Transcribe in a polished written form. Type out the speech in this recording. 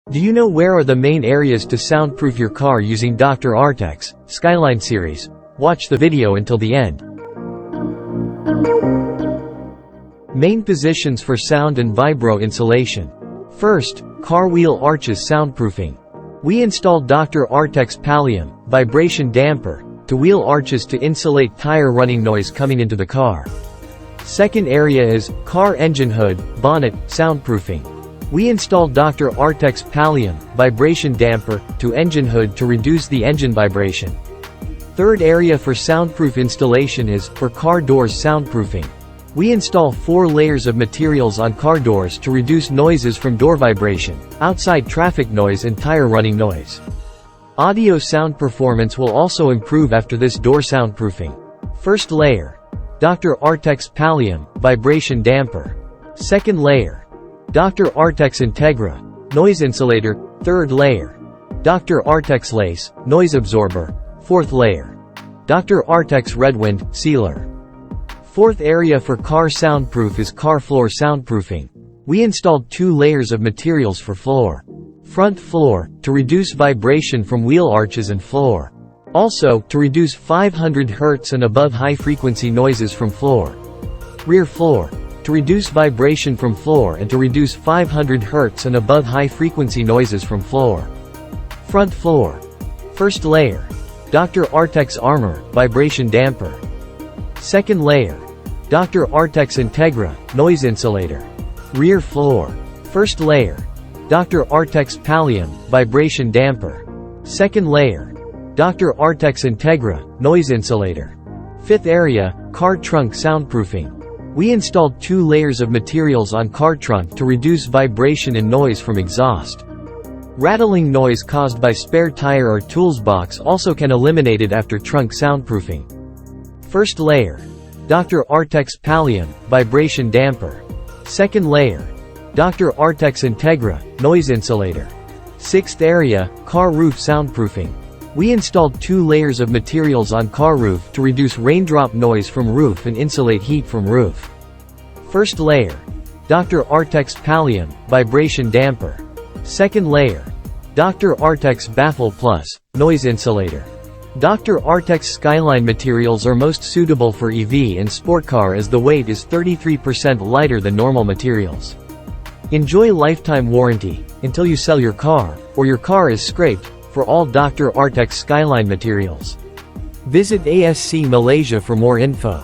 Do you know where are the main areas to soundproof your car using Dr. Artex Skyline series? Watch the video until the end. Main positions for sound and vibro insulation. First, car wheel arches soundproofing. We installed Dr. Artex Pallium vibration damper to wheel arches to insulate tire running noise coming into the car. Second area is car engine hood, bonnet, soundproofing. We installed Dr. Artex Pallium vibration damper to engine hood to reduce the engine vibration. Third area for soundproof installation is for car doors soundproofing. We install 4 layers of materials on car doors to reduce noises from door vibration, outside traffic noise and tire running noise. Audio sound performance will also improve after this door soundproofing. First layer, Dr. Artex Pallium vibration damper. Second layer, Dr. Artex Integra noise insulator. Third layer, Dr. Artex Lace noise absorber. Fourth layer, Dr. Artex Redwind sealer. Fourth area for car soundproof is car floor soundproofing. We installed 2 layers of materials for floor. Front floor, to reduce vibration from wheel arches and floor. Also, to reduce 500 Hz and above high-frequency noises from floor. Rear floor, to reduce vibration from floor and to reduce 500 Hz and above high-frequency noises from floor. Front floor. First layer, Dr. Artex Armor vibration damper. Second layer, Dr. Artex Integra noise insulator. Rear floor. First layer, Dr. Artex Pallium vibration damper. Second layer, Dr. Artex Integra noise insulator. Fifth area, car trunk soundproofing. We installed 2 layers of materials on car trunk to reduce vibration and noise from exhaust. Rattling noise caused by spare tire or tools box also can eliminate it after trunk soundproofing. First layer, Dr. Artex Pallium vibration damper. Second layer, Dr. Artex Integra noise insulator. Sixth area, car roof soundproofing. We installed 2 layers of materials on car roof to reduce raindrop noise from roof and insulate heat from roof. First layer, Dr. Artex Pallium vibration damper. Second layer, Dr. Artex Baffle Plus noise insulator. Dr. Artex Skyline materials are most suitable for EV and sport car as the weight is 33% lighter than normal materials. Enjoy lifetime warranty until you sell your car, or your car is scraped, for all Dr. Artex Skyline materials. Visit ASC Malaysia for more info.